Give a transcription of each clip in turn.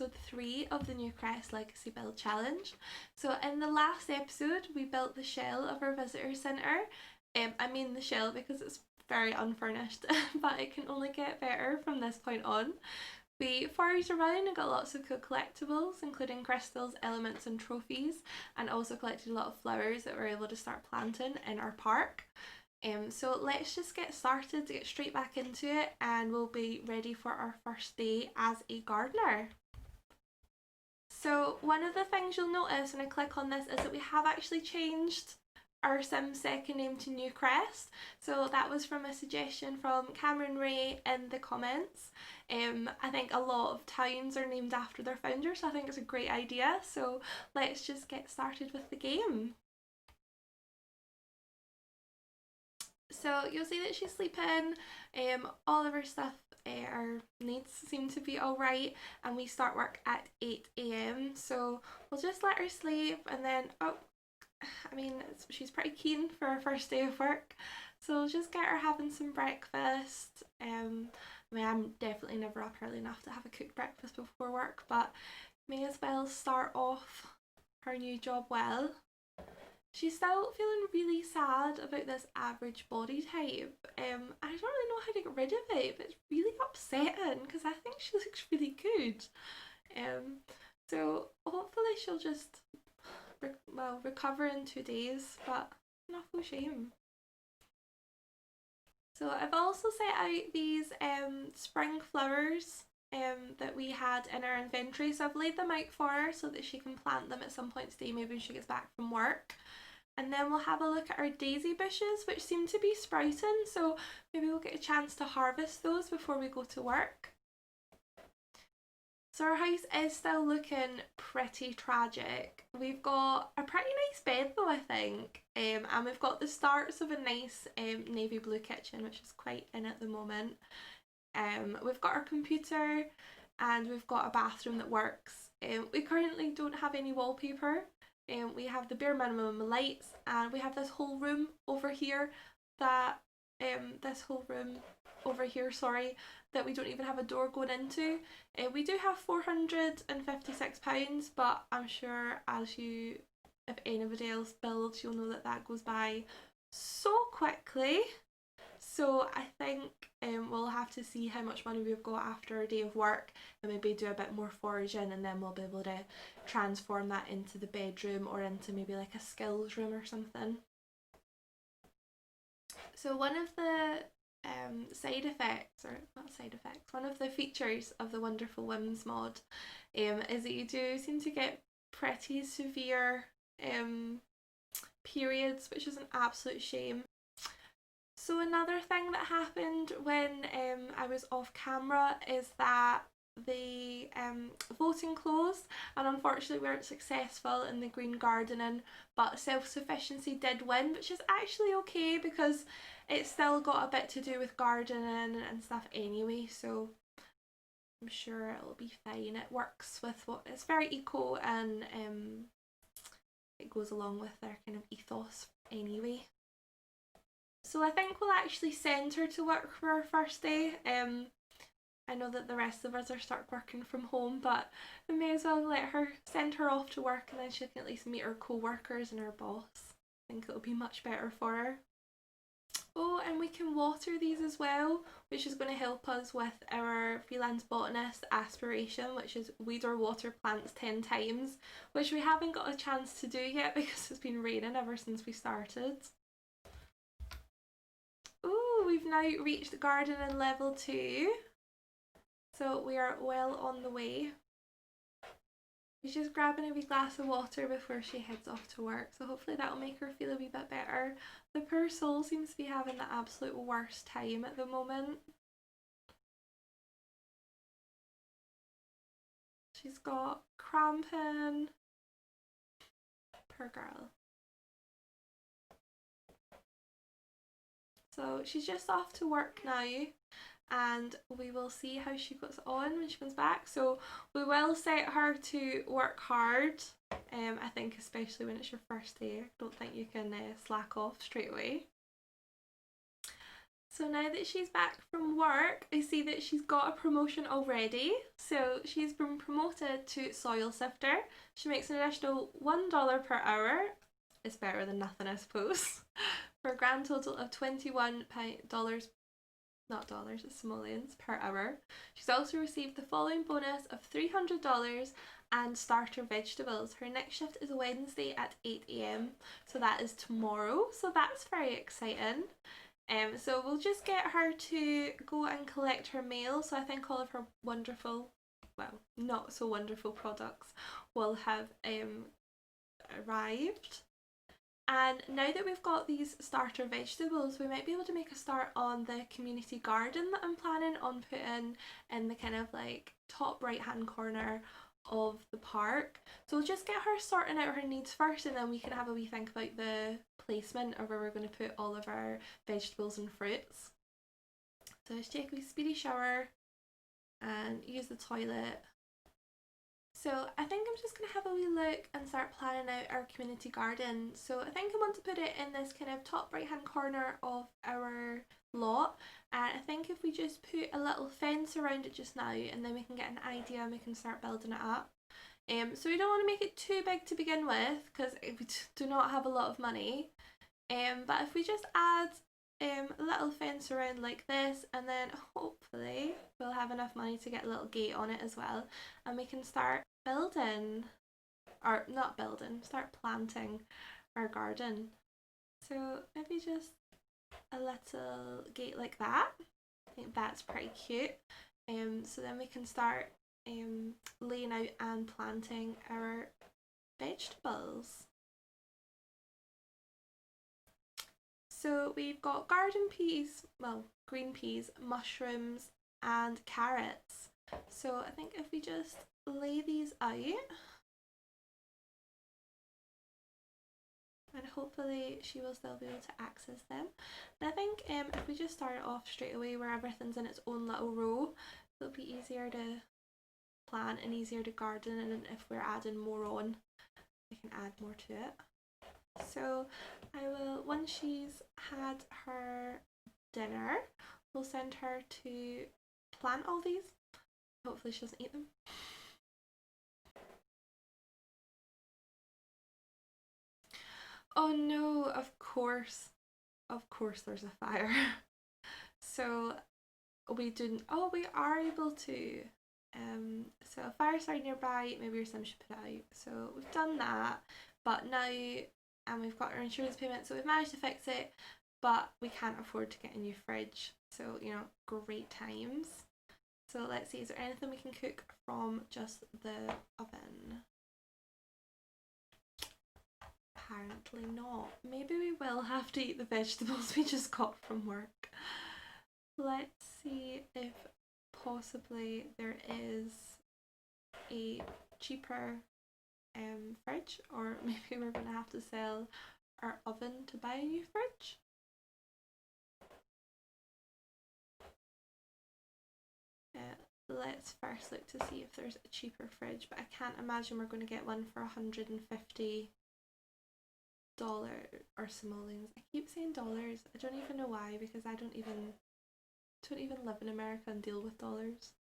episode 3 of the Newcrest Legacy Build Challenge. So in the last episode we built the shell of our visitor centre. I mean the shell because it's very unfurnished but it can only get better from this point on. We foraged around and got lots of cool collectibles, including crystals, elements and trophies, and also collected a lot of flowers that we're able to start planting in our park. So let's just get started to get straight back into it, and we'll be ready for our first day as a gardener. So one of the things you'll notice when I click on this is that we have actually changed our Sim's second name to Newcrest. So that was from a suggestion from Cameron Ray in the comments. I think a lot of towns are named after their founder, so I think it's a great idea. So let's just get started with the game. So you'll see that she's sleeping, all of her stuff, our needs seem to be alright, and we start work at 8 AM, so we'll just let her sleep, and then, she's pretty keen for her first day of work, so we'll just get her having some breakfast. I'm definitely never up early enough to have a cooked breakfast before work, but may as well start off her new job well. She's still feeling really sad about this average body type. I don't really know how to get rid of it, but it's really upsetting because I think she looks really good. So hopefully she'll just recover in 2 days, but an awful shame. So I've also set out these spring flowers that we had in our inventory, so I've laid them out for her so that she can plant them at some point today, maybe when she gets back from work. And then we'll have a look at our daisy bushes, which seem to be sprouting, so maybe we'll get a chance to harvest those before we go to work. So our house is still looking pretty tragic. We've got a pretty nice bed though, I think, and we've got the starts of a nice navy blue kitchen, which is quite in at the moment. We've got our computer and we've got a bathroom that works. We currently don't have any wallpaper. We have the bare minimum lights, and we have this whole room over here that that we don't even have a door going into. We do have £456, but I'm sure if anybody else builds, you'll know that that goes by so quickly. So I think we'll have to see how much money we've got after a day of work and maybe do a bit more foraging, and then we'll be able to transform that into the bedroom or into maybe like a skills room or something. So one of the one of the features of the Wonderful Whims mod is that you do seem to get pretty severe periods, which is an absolute shame. So another thing that happened when I was off camera is that the voting closed, and unfortunately we weren't successful in the green gardening, but self-sufficiency did win, which is actually okay because it's still got a bit to do with gardening and stuff anyway, so I'm sure it'll be fine. It works with it's very eco, and it goes along with their kind of ethos anyway. So I think we'll actually send her to work for our first day. I know that the rest of us are working from home, but we may as well send her off to work, and then she can at least meet her co-workers and her boss. I think it'll be much better for her. Oh, and we can water these as well, which is going to help us with our freelance botanist aspiration, which is weed or water plants 10 times, which we haven't got a chance to do yet because it's been raining ever since we started. Oh, we've now reached gardening level 2. So we are well on the way. She's just grabbing a wee glass of water before she heads off to work, so hopefully that'll make her feel a wee bit better. The poor soul seems to be having the absolute worst time at the moment. She's got cramping. Poor girl. So she's just off to work now, and we will see how she goes on when she comes back. So we will set her to work hard. I think especially when it's your first day, I don't think you can slack off straight away. So now that she's back from work, I see that she's got a promotion already. So she's been promoted to soil sifter. She makes an additional $1 per hour. It's better than nothing, I suppose. For a grand total of $21, not dollars, it's simoleons, per hour. She's also received the following bonus of $300 and starter vegetables. Her next shift is Wednesday at 8 AM, so that is tomorrow. So that's very exciting. So we'll just get her to go and collect her mail. So I think all of her wonderful, well, not so wonderful products will have arrived. And now that we've got these starter vegetables, we might be able to make a start on the community garden that I'm planning on putting in the kind of like top right hand corner of the park. So we'll just get her sorting out her needs first, and then we can have a wee think about the placement of where we're going to put all of our vegetables and fruits. So let's take a wee speedy shower and use the toilet. So I think I'm just going to have a wee look and start planning out our community garden. So I think I want to put it in this kind of top right hand corner of our lot, and I think if we just put a little fence around it just now, and then we can get an idea and we can start building it up. So we don't want to make it too big to begin with because we do not have a lot of money. But if we just add a little fence around like this, and then hopefully we'll have enough money to get a little gate on it as well, and we can start building, or not building, start planting our garden. So maybe just a little gate like that. I think that's pretty cute. So then we can start laying out and planting our vegetables. So we've got garden peas, well, green peas, mushrooms and carrots. So I think if we just lay these out, and hopefully she will still be able to access them. And I think if we just start it off straight away where everything's in its own little row, it'll be easier to plant and easier to garden, and if we're adding more on, we can add more to it. So I will, once she's had her dinner, we'll send her to plant all these. Hopefully she doesn't eat them. Oh no, of course there's a fire. So we didn't, oh, we are able to. So a fire started nearby, maybe your sim should put it out. So we've done that, but now, and we've got our insurance payment, so we've managed to fix it, but we can't afford to get a new fridge. So, you know, great times. So let's see, is there anything we can cook from just the oven? Apparently not. Maybe we will have to eat the vegetables we just got from work. Let's see if possibly there is a cheaper fridge, or maybe we're gonna have to sell our oven to buy a new fridge. Let's first look to see if there's a cheaper fridge, but I can't imagine we're going to get one for $150 or simoleons. I keep saying dollars. I don't even know why, because I don't even live in America and deal with dollars.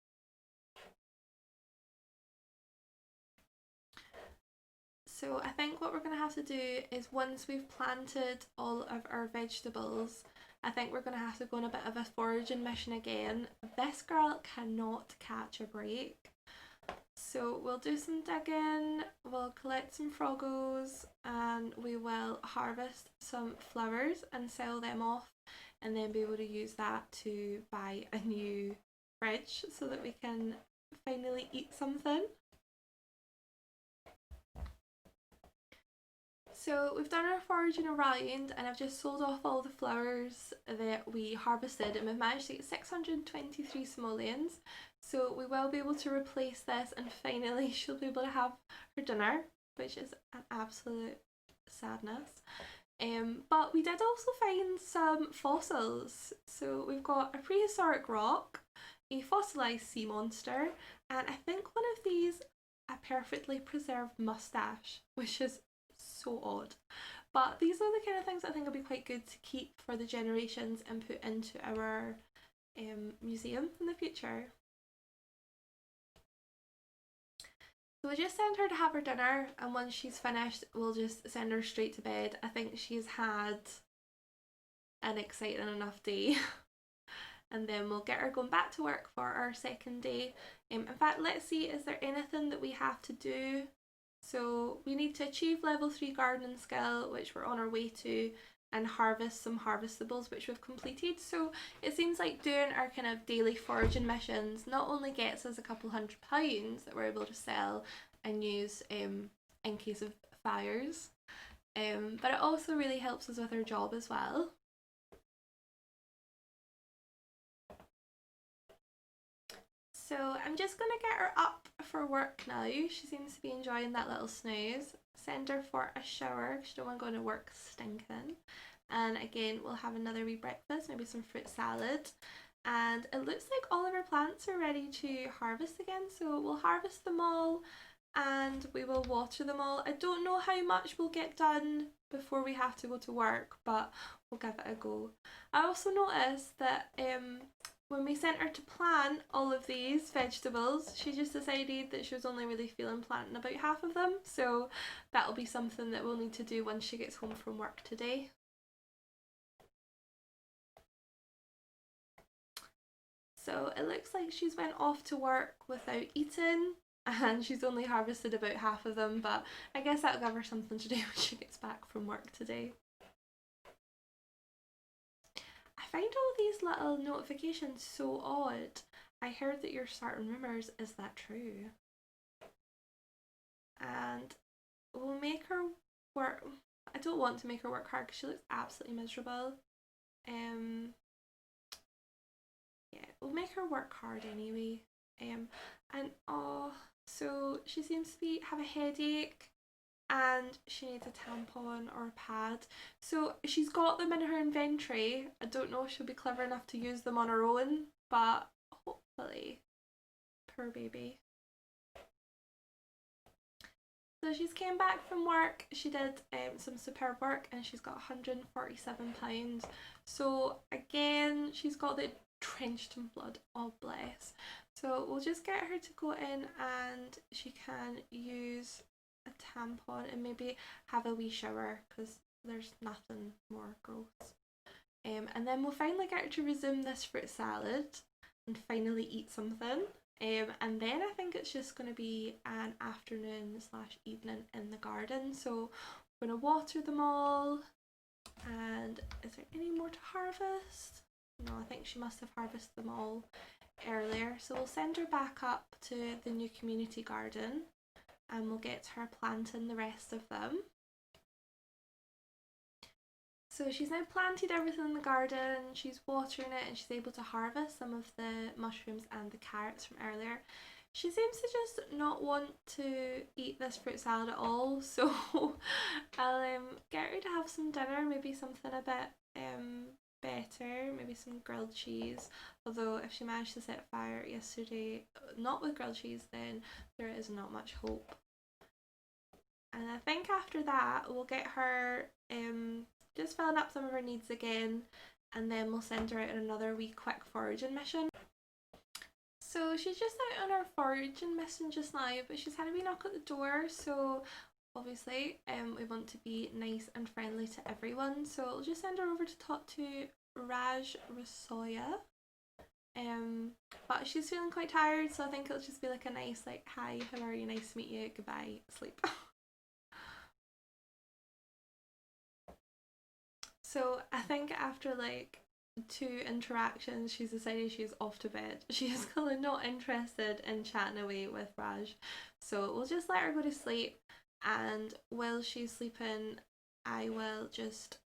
So I think what we're going to have to do is, once we've planted all of our vegetables, I think we're going to have to go on a bit of a foraging mission again. This girl cannot catch a break. So we'll do some digging, we'll collect some froggos, and we will harvest some flowers and sell them off, and then be able to use that to buy a new fridge so that we can finally eat something. So we've done our foraging around, and I've just sold off all the flowers that we harvested, and we've managed to get 623 simoleons. So we will be able to replace this, and finally she'll be able to have her dinner, which is an absolute sadness. But we did also find some fossils. So we've got a prehistoric rock, a fossilised sea monster, and I think one of these a perfectly preserved mustache, which is so odd. But these are the kind of things I think will be quite good to keep for the generations and put into our museum in the future. So we'll just send her to have her dinner, and once she's finished we'll just send her straight to bed. I think she's had an exciting enough day. And then we'll get her going back to work for our second day. In fact, let's see, is there anything that we have to do? So we need to achieve level 3 gardening skill, which we're on our way to, and harvest some harvestables, which we've completed. So it seems like doing our kind of daily foraging missions not only gets us a couple £100 that we're able to sell and use in case of fires, but it also really helps us with our job as well. So I'm just going to get her up for work now. She seems to be enjoying that little snooze. Send her for a shower because she don't want to go to work stinking. And again, we'll have another wee breakfast, maybe some fruit salad. And it looks like all of our plants are ready to harvest again. So we'll harvest them all and we will water them all. I don't know how much we'll get done before we have to go to work, but we'll give it a go. I also noticed that when we sent her to plant all of these vegetables, she just decided that she was only really feeling planting about half of them, so that'll be something that we'll need to do once she gets home from work today. So it looks like she's went off to work without eating, and she's only harvested about half of them, but I guess that'll give her something to do when she gets back from work today. I find all these little notifications so odd. I heard that you're starting rumours, is that true? And we'll make her work. I don't want to make her work hard because she looks absolutely miserable. Yeah, we'll make her work hard anyway. And oh, so she seems to have a headache and she needs a tampon or a pad. So she's got them in her inventory. I don't know if she'll be clever enough to use them on her own, but hopefully. Poor baby. So she's came back from work, she did some superb work and she's got £147. So again, she's got the drenched in blood, oh bless. So we'll just get her to go in and she can use a tampon and maybe have a wee shower because there's nothing more gross. And then we'll finally get her to resume this fruit salad and finally eat something. And then I think it's just going to be an afternoon / evening in the garden. So we're going to water them all. And is there any more to harvest? No, I think she must have harvested them all earlier. So we'll send her back up to the new community garden and we'll get her planting the rest of them. So she's now planted everything in the garden, she's watering it and she's able to harvest some of the mushrooms and the carrots from earlier. She seems to just not want to eat this fruit salad at all, so I'll get her to have some dinner, maybe something a bit better, maybe some grilled cheese. Although if she managed to set fire yesterday, not with grilled cheese, then there is not much hope. And I think after that we'll get her just filling up some of her needs again, and then we'll send her out on another wee quick foraging mission. So she's just out on her foraging mission just now, but she's had a wee knock at the door, so obviously we want to be nice and friendly to everyone, so I'll just send her over to talk to Raj Rasoya. But she's feeling quite tired, so I think it'll just be like a nice like, hi, how are you, nice to meet you, goodbye, sleep. So I think after like 2 interactions she's decided she's off to bed. She's clearly not interested in chatting away with Raj, so we'll just let her go to sleep, and while she's sleeping I will just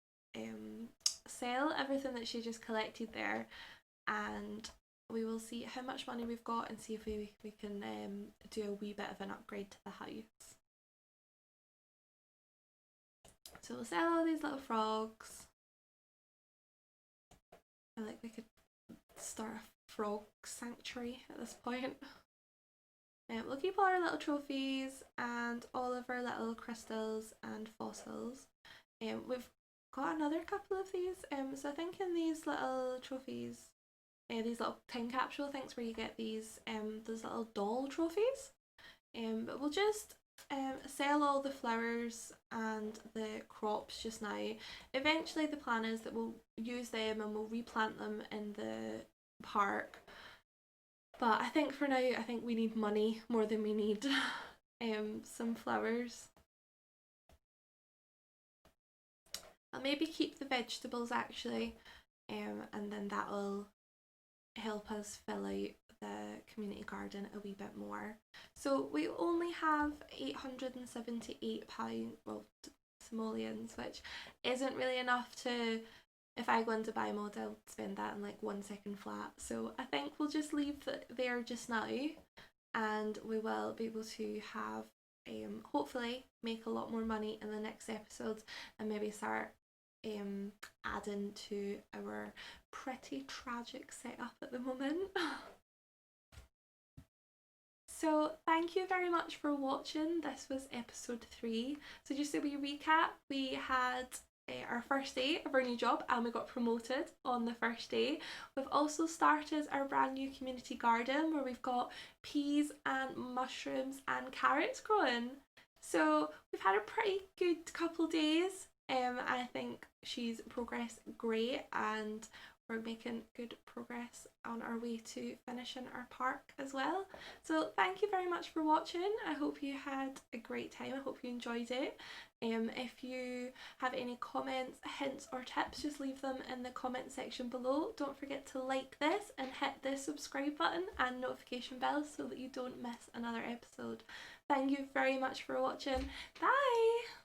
sell everything that she just collected there, and we will see how much money we've got and see if we can do a wee bit of an upgrade to the house. So we'll sell all these little frogs. I feel like we could start a frog sanctuary at this point. We'll keep all our little trophies and all of our little crystals and fossils. We've got another couple of these. So I think in these little trophies, these little time capsule things where you get those little doll trophies. But we'll just sell all the flowers and the crops just now. Eventually the plan is that we'll use them and we'll replant them in the park. But I think for now, I think we need money more than we need some flowers. I'll maybe keep the vegetables actually, and then that'll help us fill out the community garden a wee bit more. So we only have £878, well, simoleons, which isn't really enough to, if I go into buy mod, I'll spend that in like 1 second flat. So I think we'll just leave that there just now, and we will be able to have hopefully make a lot more money in the next episodes and maybe start adding to our pretty tragic setup at the moment. So thank you very much for watching. This was episode 3. So just a wee recap, we had our first day of our new job and we got promoted on the first day. We've also started our brand new community garden where we've got peas and mushrooms and carrots growing. So we've had a pretty good couple days. I think she's progressed great and we're making good progress on our way to finishing our park as well. So thank you very much for watching. I hope you had a great time. I hope you enjoyed it. If you have any comments, hints or tips, just leave them in the comment section below. Don't forget to like this and hit the subscribe button and notification bell so that you don't miss another episode. Thank you very much for watching. Bye!